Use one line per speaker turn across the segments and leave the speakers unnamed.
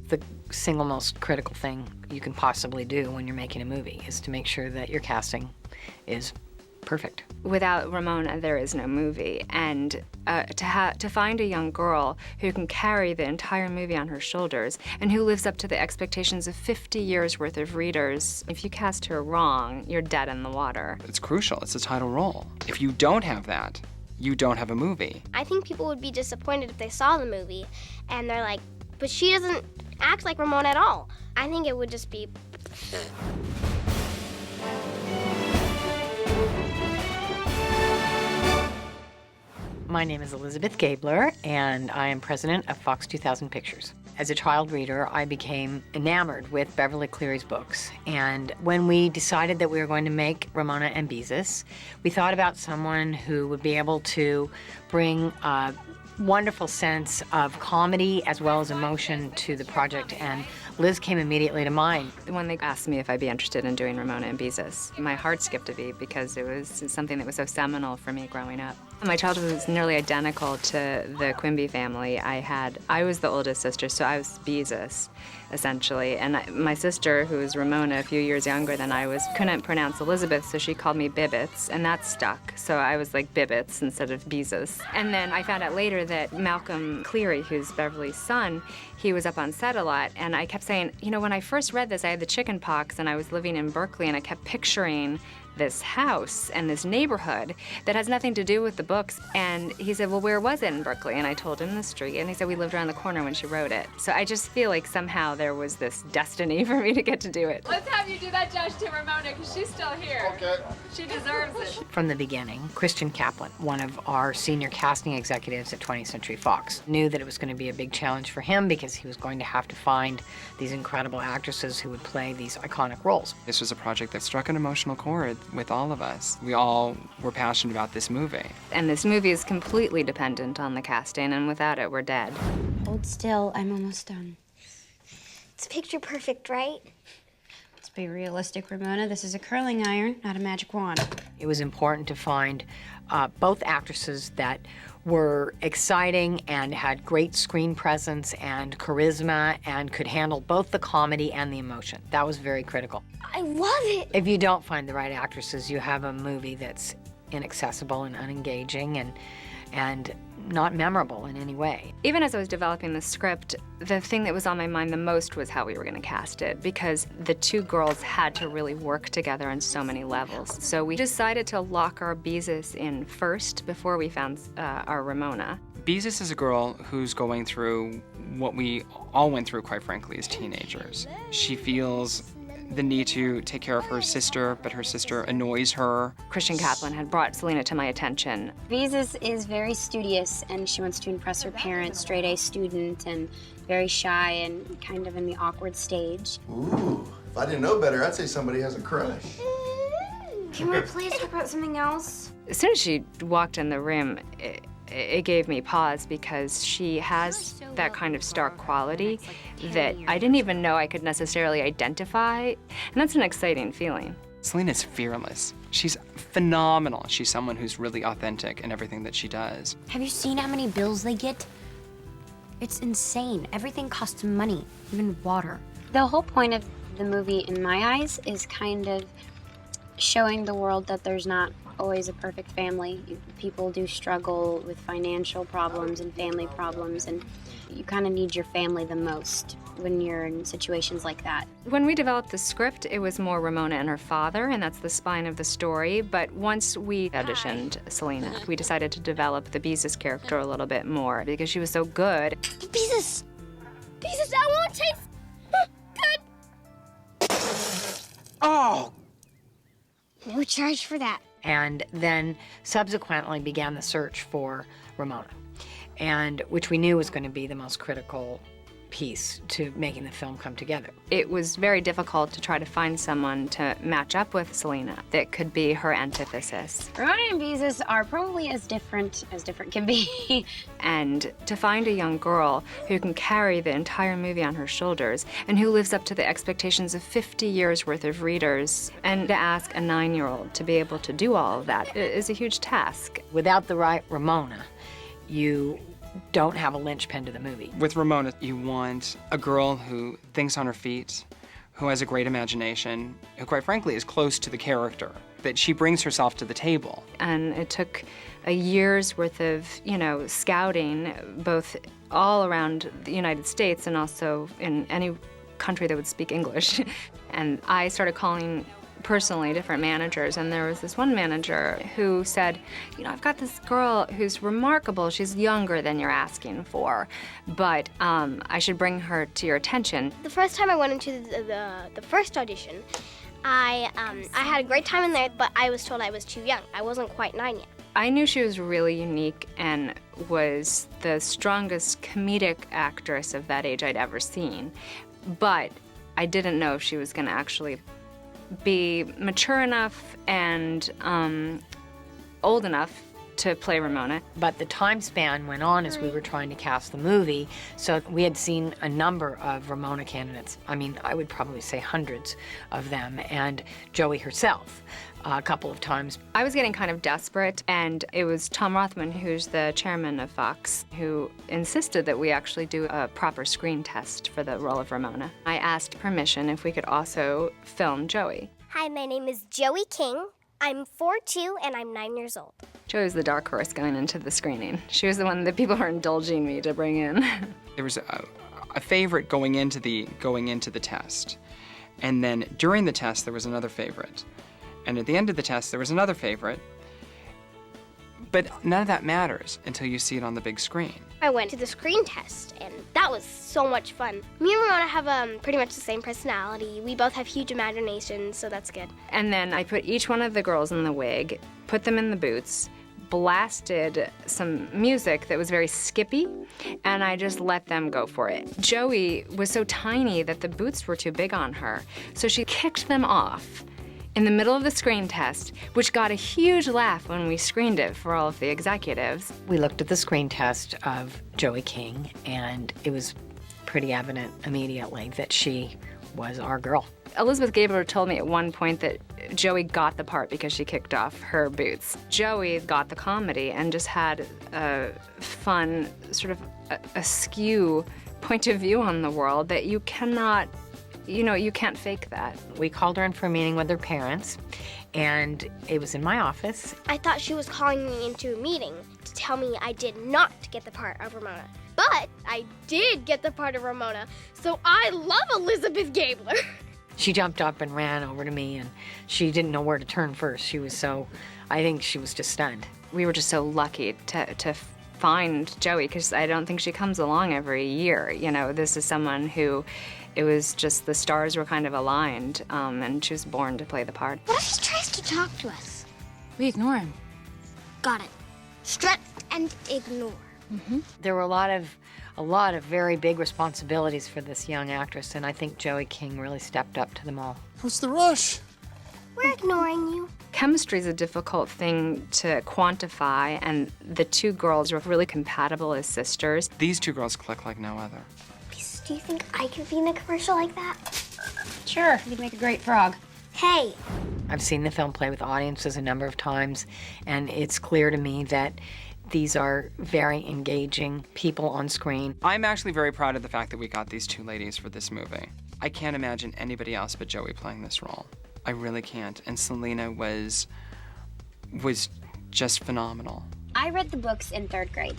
the single most critical thing you can possibly do when you're making a movie, is to make sure that your casting is perfect.
Without Ramona, there is no movie. And to find a young girl who can carry the entire movie on her shoulders and who lives up to the expectations of 50 years worth of readers, if you cast her wrong, you're dead in the water.
It's crucial. It's a title role. If you don't have that, you don't have a movie.
I think people would be disappointed if they saw the movie and they're like, but she doesn't act like Ramona at all. I think it would just be...
My name is Elizabeth Gabler, and I am president of Fox 2000 Pictures. As a child reader, I became enamored with Beverly Cleary's books. And when we decided that we were going to make Ramona and Beezus, we thought about someone who would be able to bring a wonderful sense of comedy as well as emotion to the project, and Liz came immediately to mind.
When they asked me if I'd be interested in doing Ramona and Beezus, my heart skipped a beat because it was something that was so seminal for me growing up. My childhood was nearly identical to the Quimby family. I was the oldest sister, so I was Beezus, essentially. And my sister, who was Ramona, a few years younger than I was, couldn't pronounce Elizabeth, so she called me Bibbits, and that stuck. So I was like Bibbits instead of Beezus. And then I found out later that Malcolm Cleary, who's Beverly's son, he was up on set a lot, and I kept saying, you know, when I first read this, I had the chicken pox, and I was living in Berkeley, and I kept picturing this house and this neighborhood that has nothing to do with the books. And he said, well, where was it in Berkeley? And I told him the street, and he said, we lived around the corner when she wrote it. So I just feel like somehow there was this destiny for me to get to do it.
Let's have you do that, Josh, to Ramona, because she's still here.
Okay.
She deserves it.
From the beginning, Christian Kaplan, one of our senior casting executives at 20th Century Fox, knew that it was going to be a big challenge for him because he was going to have to find these incredible actresses who would play these iconic roles.
This was a project that struck an emotional chord with all of us. We all were passionate about this movie.
And this movie is completely dependent on the casting, and without it, we're dead.
Hold still, I'm almost done.
It's picture perfect, right?
Let's be realistic, Ramona. This is a curling iron, not a magic wand.
It was important to find both actresses that were exciting and had great screen presence and charisma and could handle both the comedy and the emotion. That was very critical.
I love it.
If you don't find the right actresses, you have a movie that's inaccessible and unengaging and not memorable in any way.
Even as I was developing the script, the thing that was on my mind the most was how we were going to cast it, because the two girls had to really work together on so many levels. So we decided to lock our Beezus in first before we found our Ramona.
Beezus is a girl who's going through what we all went through, quite frankly, as teenagers. She feels the need to take care of her sister, but her sister annoys her.
Christian Kaplan had brought Selena to my attention.
Beezus is very studious, and she wants to impress her parents, straight-A student, and very shy and kind of in the awkward stage.
Ooh, if I didn't know better, I'd say somebody has a crush.
Can we please talk about something else?
As soon as she walked in the room, it gave me pause, because she has that kind of stark quality that I didn't even know I could necessarily identify, and that's an exciting feeling.
Selena's fearless. She's phenomenal. She's someone who's really authentic in everything that she does.
Have you seen how many bills they get? It's insane. Everything costs money, even water.
The whole point of the movie, in my eyes, is kind of showing the world that there's not always a perfect family. People do struggle with financial problems and family problems, and you kind of need your family the most when you're in situations like that.
When we developed the script, it was more Ramona and her father, and that's the spine of the story. But once we auditioned Selena, we decided to develop the Beezus character a little bit more because she was so good.
Beezus! Beezus, that won't taste good!
Oh!
No charge for that.
And then subsequently began the search for Ramona, and which we knew was going to be the most critical piece to making the film come together.
It was very difficult to try to find someone to match up with Selena that could be her antithesis.
Ramona and Beezus are probably as different can be.
And to find a young girl who can carry the entire movie on her shoulders and who lives up to the expectations of 50 years worth of readers, and to ask a 9-year-old to be able to do all of that is a huge task.
Without the right Ramona, you don't have a linchpin to the movie.
With Ramona, you want a girl who thinks on her feet, who has a great imagination, who quite frankly is close to the character, that she brings herself to the table.
And it took a year's worth of, scouting, both all around the United States and also in any country that would speak English. And I started calling personally different managers, and there was this one manager who said, I've got this girl who's remarkable. She's younger than you're asking for, but I should bring her to your attention.
The first time I went into the first audition, I had a great time in there, but I was told I was too young. I wasn't quite 9 yet.
I knew she was really unique and was the strongest comedic actress of that age I'd ever seen, but I didn't know if she was going to actually be mature enough and old enough to play Ramona.
But the time span went on as we were trying to cast the movie, so we had seen a number of Ramona candidates. I mean, I would probably say hundreds of them, and Joey herself a couple of times.
I was getting kind of desperate, and it was Tom Rothman, who's the chairman of Fox, who insisted that we actually do a proper screen test for the role of Ramona. I asked permission if we could also film Joey.
Hi, my name is Joey King. I'm 4'2", and I'm 9 years old.
Joey was the dark horse going into the screening. She was the one that people were indulging me to bring in.
There was a favorite going into the test, and then during the test there was another favorite, and at the end of the test there was another favorite. But none of that matters until you see it on the big screen.
I went to the screen test, and that was so much fun. Me and Ramona have pretty much the same personality. We both have huge imaginations, so that's good.
And then I put each one of the girls in the wig, put them in the boots, blasted some music that was very skippy, and I just let them go for it. Joey was so tiny that the boots were too big on her, so she kicked them off in the middle of the screen test, which got a huge laugh when we screened it for all of the executives.
We looked at the screen test of Joey King, and it was pretty evident immediately that she was our girl.
Elizabeth Gabler told me at one point that Joey got the part because she kicked off her boots. Joey got the comedy and just had a fun, sort of askew point of view on the world that you cannot, you can't fake that.
We called her in for a meeting with her parents, and it was in my office.
I thought she was calling me into a meeting to tell me I did not get the part of Ramona. But I did get the part of Ramona, so I love Elizabeth Gabler.
She jumped up and ran over to me, and she didn't know where to turn first. I think she was just stunned.
We were just so lucky to find Joey, because I don't think she comes along every year. This is someone who, it was just the stars were kind of aligned, and she was born to play the part.
What if he tries to talk to us?
We ignore him.
Got it. Strut and ignore.
Mm-hmm.
There were a lot of very big responsibilities for this young actress, and I think Joey King really stepped up to them all.
What's the rush?
We're ignoring you.
Chemistry is a difficult thing to quantify, and the two girls were really compatible as sisters.
These two girls click like no other.
Do you think I could be in a commercial like that?
Sure, you'd make a great frog.
Hey.
I've seen the film play with audiences a number of times, and it's clear to me that these are very engaging people on screen.
I'm actually very proud of the fact that we got these two ladies for this movie. I can't imagine anybody else but Joey playing this role. I really can't. And Selena was just phenomenal.
I read the books in 3rd grade.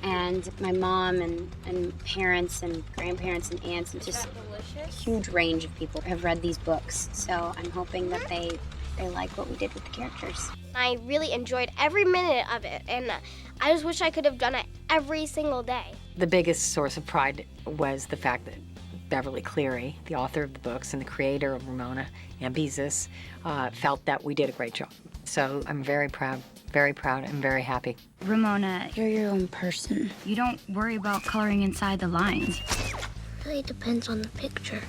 And my mom and parents and grandparents and aunts and just a huge range of people have read these books. So I'm hoping that they like what we did with the characters.
I really enjoyed every minute of it, and I just wish I could have done it every single day.
The biggest source of pride was the fact that Beverly Cleary, the author of the books and the creator of Ramona and Beezus, felt that we did a great job. So I'm very proud and very happy.
Ramona, you're your own person. You don't worry about coloring inside the lines.
It really depends on the picture.